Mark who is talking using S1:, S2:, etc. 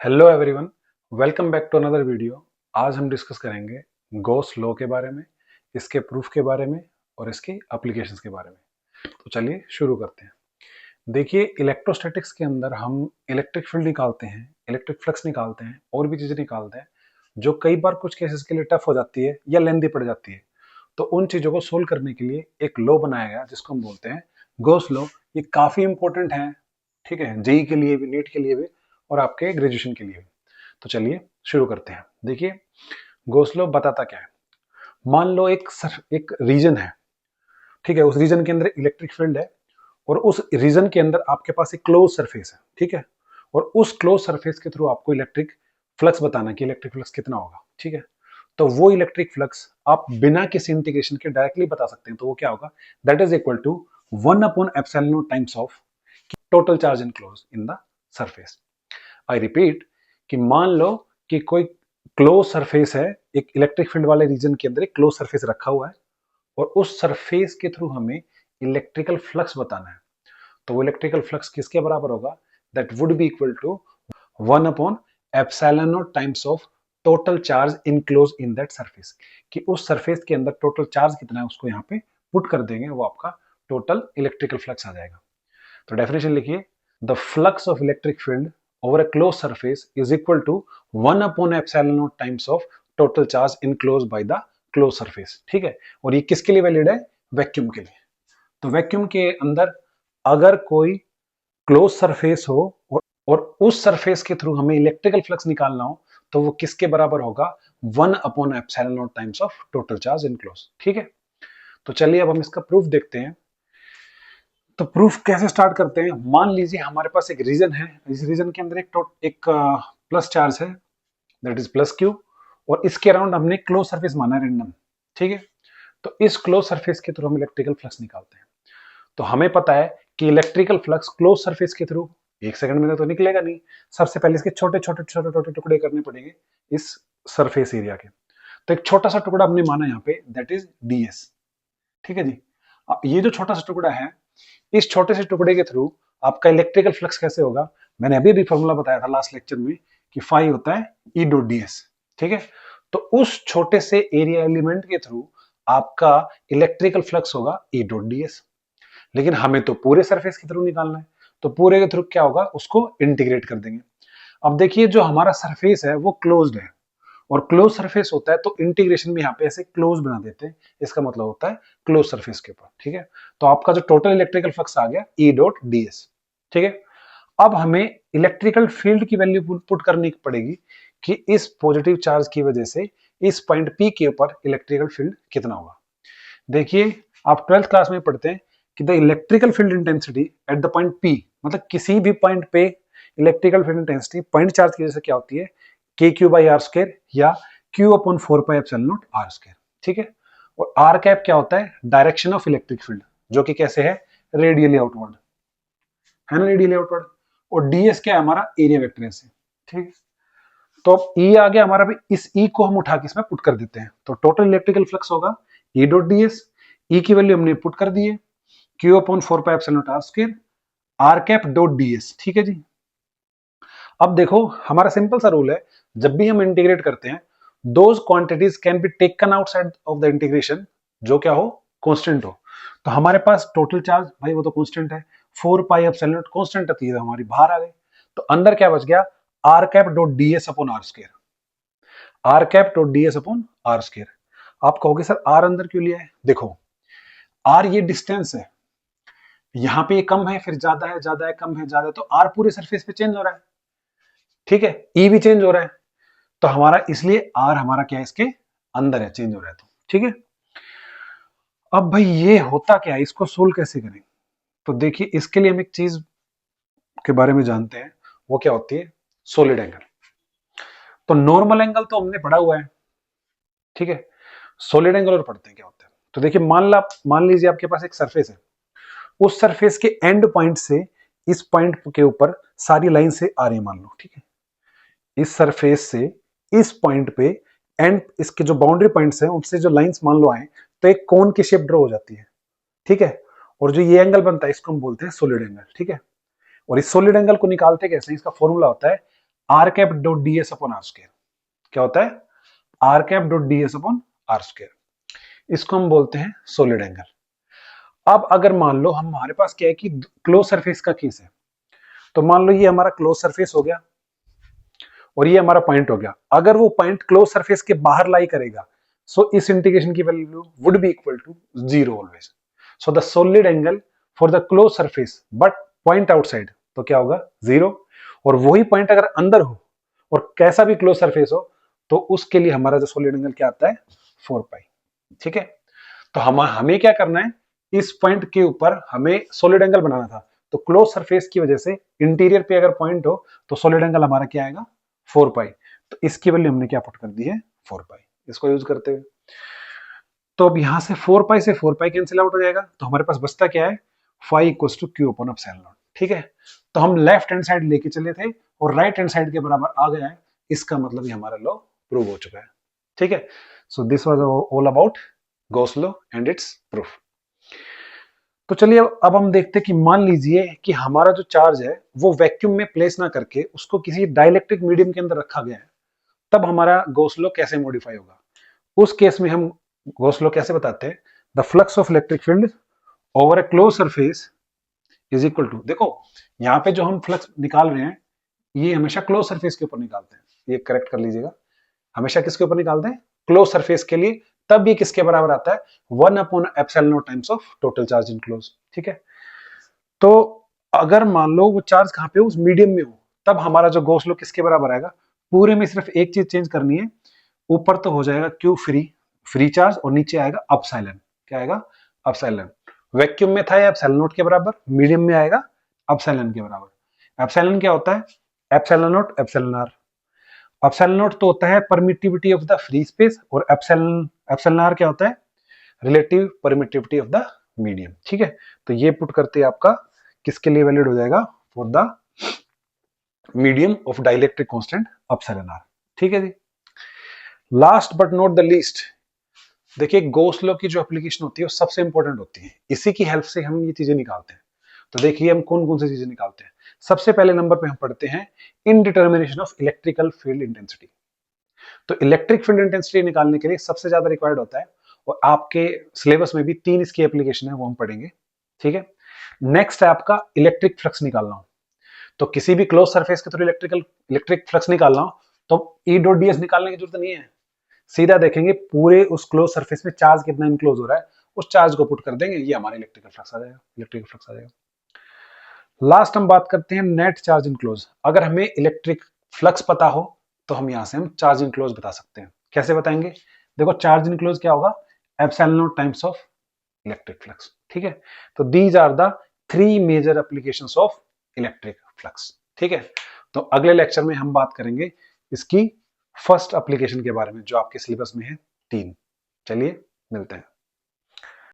S1: Hello everyone, welcome back to another video. आज हम discuss करेंगे गॉस लॉ के बारे में, इसके प्रूफ के बारे में और इसके एप्लीकेशंस के बारे में। तो चलिए शुरू करते हैं। देखिए, इलेक्ट्रोस्टैटिक्स के अंदर हम इलेक्ट्रिक फील्ड निकालते हैं, इलेक्ट्रिक फ्लक्स निकालते हैं और भी चीजें निकालते हैं जो कई बार कुछ केसेस के लिए टफ हो जाती है या लेंदी पड़ जाती है। तो उन चीजों को सोल्व करने के लिए एक लॉ बनाया गया जिसको हम बोलते हैं गॉस लॉ। ये काफी इंपॉर्टेंट है, ठीक है, जेई के लिए भी, नीट के लिए भी और आपके ग्रेजुएशन के लिए भी। तो चलिए शुरू करते हैं। देखिए, गॉस लॉ बताता क्या है। मान लो एक रीजन है, ठीक है, उस रीजन के अंदर इलेक्ट्रिक फील्ड है और उस रीजन के अंदर आपके पास एक क्लोज सरफेस है, ठीक है, और उस क्लोज सरफेस के थ्रू आपको इलेक्ट्रिक फ्लक्स बताना कि इलेक्ट्रिक फ्लक्स कितना होगा, ठीक है। तो वो इलेक्ट्रिक फ्लक्स आप बिना किसी इंटीग्रेशन के डायरेक्टली बता सकते हैं। तो वो क्या होगा, that is equal to 1/ε times of total charge enclose in the surface. I repeat कि मान लो कि कोई क्लोज सरफेस है, एक इलेक्ट्रिक फील्ड वाले रीजन के अंदर एक क्लोज सरफेस रखा हुआ है और उस सरफेस के थ्रू हमें इलेक्ट्रिकल फ्लक्स बताना है। तो वो इलेक्ट्रिकल फ्लक्स किसके बराबर होगा, that would be equal to 1/ε0 times of total charge enclose in that surface. कि उस सरफेस के अंदर टोटल चार्ज कितना है उसको यहाँ पे पुट कर देंगे, वो आपका टोटल इलेक्ट्रिकल फ्लक्स आ जाएगा। तो डेफिनेशन लिखिए, the flux of electric field over a closed surface is equal to 1/ε0 times of total charge enclosed by the closed surface, ठीक है। और ये किसके लिए वैलिड है, वैक्यूम के लिए। तो वैक्यूम के अंदर अगर कोई क्लोज सरफेस हो और उस सरफेस के थ्रू हमें इलेक्ट्रिकल फ्लक्स निकालना हो तो वो किसके बराबर होगा, 1/ε0 times of total charge enclose, ठीक है। तो चलिए अब हम इसका प्रूफ देखते हैं। तो प्रूफ कैसे स्टार्ट करते हैं। मान लीजिए हमारे पास एक रीजन है, इस रीजन के अंदर एक प्लस चार्ज है, दैट इज प्लस क्यू, और इसके अराउंड हमने क्लोज सरफेस माना है रैंडम, ठीक है। तो इस क्लोज सरफेस के थ्रू हम इलेक्ट्रिकल फ्लक्स निकालते हैं। तो हमें पता है कि इलेक्ट्रिकल फ्लक्स क्लोज सरफेस के थ्रू एक सेकंड में तो निकलेगा नहीं, सबसे पहले इसके छोटे छोटे छोटे छोटे टुकड़े करने पड़ेंगे इस सरफेस एरिया के। तो एक छोटा सा टुकड़ा हमने माना यहाँ पे, दैट इज ds, ठीक है जी। ये जो छोटा सा टुकड़ा है, इस छोटे से टुकड़े के थ्रू आपका इलेक्ट्रिकल फ्लक्स कैसे होगा, मैंने अभी भी फॉर्मूला बताया था लास्ट लेक्चर में कि फाई होता है ई डॉट डी एस, ठीक है। तो उस छोटे से एरिया एलिमेंट के थ्रू आपका इलेक्ट्रिकल फ्लक्स होगा ई डॉट डी एस। लेकिन हमें तो पूरे सरफेस के थ्रू निकालना है, तो पूरे के थ्रू क्या होगा, उसको इंटीग्रेट कर देंगे। अब देखिए, जो हमारा सरफेस है वो क्लोज्ड है और क्लोज सरफेस होता है तो इंटीग्रेशन में यहाँ पे ऐसे क्लोज बना देते हैं, इसका मतलब होता है क्लोज सरफेस के ऊपर, ठीक है। तो आपका जो टोटल इलेक्ट्रिकल फ्लक्स आ गया ई डॉट डी एस, ठीक है। अब हमें इलेक्ट्रिकल फील्ड की वैल्यू पुट करनी पड़ेगी कि इस पॉजिटिव चार्ज की वजह से इस पॉइंट पी के ऊपर इलेक्ट्रिकल फील्ड कितना होगा। देखिए, आप 12th क्लास में पढ़ते हैं कि the electrical field intensity at the point P, मतलब किसी भी पॉइंट पे electrical field intensity point charge की वजह से क्या होती है, के क्यू बाई आर स्क्वायर या क्यू अपॉन 4πε0 आर स्क्वायर, ठीक है। और आर कैप क्या होता है, डायरेक्शन ऑफ इलेक्ट्रिक फील्ड, जो कि कैसे है, रेडियली आउटवर्ड, है ना, रेडियली आउटवर्ड। और डीएस क्या है, हमारा एरिया वेक्टर है, ठीक है। तो अब ई आ गया हमारा भी, इस ई को हम उठा के इसमें पुट कर देते हैं। तो टोटल इलेक्ट्रिकल फ्लक्स होगा E dot D S, E की वैल्यू हमने पुट कर दी है Q upon 4πε0 R square R cap dot D S, ठीक है जी। अब देखो, हमारा सिंपल सा रूल है, जब भी हम इंटीग्रेट करते हैं those quantities can be taken outside of the integration, जो क्या हो, कांस्टेंट हो। तो हमारे पास टोटल चार्ज भाई वो तो कांस्टेंट है, 4πε0 कांस्टेंट थी, हमारी बाहर आ गई। तो अंदर क्या बच गया, R cap dot D S upon R square, R cap dot D S upon R square. आप कहोगे सर आर अंदर क्यों लिया है, देखो आर ये डिस्टेंस है, यहाँ पे कम है फिर ज्यादा है, ज्यादा है कम है ज्यादा है, तो आर पूरे सरफेस पे चेंज हो रहा है, ठीक है, ई भी चेंज हो रहा है। तो हमारा इसलिए आर हमारा क्या है, इसके अंदर है, चेंज हो रहा है, तो ठीक है। अब भाई ये होता क्या है, इसको सोल्व कैसे करें। तो देखिए, इसके लिए हम एक चीज के बारे में जानते हैं, वो क्या होती है, सॉलिड एंगल। तो नॉर्मल एंगल तो हमने पढ़ा हुआ है, ठीक है। सॉलिड एंगल और पढ़ते हैं क्या होता है। तो देखिए, मान लीजिए आपके पास एक सरफेस है, उस सरफेस के एंड पॉइंट से इस पॉइंट के ऊपर सारी लाइन से आ रही है, मान लो, ठीक है। इस सरफेस से इस पॉइंट पे एंड इसके जो बाउंड्री पॉइंट्स हैं उनसे जो लाइंस मान लो आए, तो एक कोन की शेप ड्रॉ हो जाती है, ठीक है। और जो ये एंगल बनता है इसको हम बोलते हैं सॉलिड एंगल, ठीक है। और इस सॉलिड एंगल को निकालते कैसे, इसका फॉर्मूला होता है R cap dot D S upon R square. क्या होता है? R cap dot D S upon R square. इसको हम बोलते हैं सॉलिड एंगल। अब अगर मान लो हमारे पास क्या है कि क्लोज सरफेस का केस है, तो मान लो ये हमारा क्लोज सरफेस हो गया और ये हमारा पॉइंट हो गया। अगर वो पॉइंट क्लोज सरफेस के बाहर लाई करेगा, सो इस इंटीग्रेशन की value would be equal to 0 always. So the solid angle for the close surface but point outside, तो क्या होगा? 0। और वही पॉइंट अगर अंदर हो और कैसा भी क्लोज सरफेस हो, तो उसके लिए हमारा जो सॉलिड एंगल क्या आता है? 4 पाई। ठीक है, तो हमें क्या करना है, इस पॉइंट के ऊपर हमें सॉलिड एंगल बनाना था। तो क्लोज सरफेस की वजह से इंटीरियर पे अगर पॉइंट हो तो सॉलिड एंगल हमारा क्या आएगा? 4 पाई। तो इसकी वैल्यू हमने क्या पुट कर दी है? 4 पाई। इसको यूज करते हुए तो अब यहां से 4 पाई से 4 पाई कैंसिल आउट हो जाएगा, तो हमारे पास बचता क्या है? Phi equals to Q upon epsilon naught. ठीक है, तो हम लेफ्ट हैंड साइड लेके चले थे और राइट हैंड साइड के बराबर आ गया है। इसका मतलब ये हमारा लॉ प्रूव हो चुका है। ठीक है, so this was all about Gauss law and it's proof. तो चलिए अब हम देखते हैं कि मान लीजिए कि हमारा जो चार्ज है वो वैक्यूम में प्लेस ना करके उसको किसी डाइलेक्ट्रिक मीडियम के अंदर रखा गया है, तब हमारा गॉस लॉ कैसे मॉडिफाई होगा? उस केस में हम गॉस लॉ कैसे बताते हैं? The flux of electric field over a close surface is equal to, देखो यहाँ पे जो हम फ्लक्स निकाल रहे हैं ये हमेशा क्लोज सरफेस के ऊपर निकालते हैं, ये करेक्ट कर लीजिएगा। हमेशा किसके ऊपर निकालते हैं? क्लोज सरफेस के लिए। तब ये किसके बराबर आता है? 1 upon epsilon naught times of total charge in close. ठीक है, तो अगर मान लो वो चार्ज कहां पे हो? उस मीडियम में हो, तब हमारा जो गॉस लॉ किसके बराबर आएगा? पूरे में सिर्फ एक चीज चेंज करनी है, ऊपर तो हो जाएगा क्यू फ्री, फ्री चार्ज, और नीचे आएगा अपसाइलन। क्या आएगा? अपसाइलन। वैक्यूम में था ये एप्सिलॉन नॉट के बराबर, मीडियम में आएगा अपसाइलन के बराबर। एप्सिलॉन क्या होता है? Epsilon naught epsilon R. Epsilon naught तो होता है permittivity of the free space, और एप्सिलॉन एप्सिलॉन आर क्या होता है? Relative permittivity of the medium. ठीक है, तो ये पुट करते आपका किसके लिए वैलिड हो जाएगा? For the medium of dielectric constant epsilon R. ठीक है जी। Last but not the least, देखिए गॉस लॉ की जो एप्लीकेशन होती है वो सबसे इंपॉर्टेंट होती है, इसी की हेल्प से हम ये चीजें निकालते हैं। तो देखिए हम कौन कौन सी चीजें निकालते हैं। सबसे पहले नंबर पे हम पढ़ते हैं इनडिटर्मिनेशन ऑफ इलेक्ट्रिकल फील्ड इंटेंसिटी। तो इलेक्ट्रिक फील्ड इंटेंसिटी निकालने के लिए सबसे ज्यादा रिक्वायर्ड होता है, और आपके सिलेबस में भी 3 इसकी एप्लीकेशन है, वो हम पढ़ेंगे। ठीक है, नेक्स्ट है आपका इलेक्ट्रिक फ्लक्स निकालना हो, तो किसी भी क्लोज सरफेस के थ्रू इलेक्ट्रिक फ्लक्स निकालना हो तो ई डॉट डी एस निकालने की जरूरत नहीं है, सीधा देखेंगे पूरे उस क्लोज सरफेस में चार्ज कितना इनक्लोज हो रहा है, उस चार्ज को पुट कर देंगे, ये हमारा इलेक्ट्रिकल फ्लक्स आ जाएगा, इलेक्ट्रिकल फ्लक्स आ जाएगा। लास्ट हम बात करते हैं नेट चार्ज इनक्लोज। अगर हमें इलेक्ट्रिक फ्लक्स पता हो तो हम यहां से हम चार्ज इनक्लोज बता सकते हैं। कैसे बताएंगे? देखो चार्ज इनक्लोज क्या होगा? Epsilon naught times of electric flux. ठीक है, तो these are the 3 major applications of electric flux. ठीक है, तो अगले लेक्चर में हम बात करेंगे इसकी फर्स्ट एप्लीकेशन के बारे में जो आपके सिलेबस में है 3। चलिए मिलते हैं।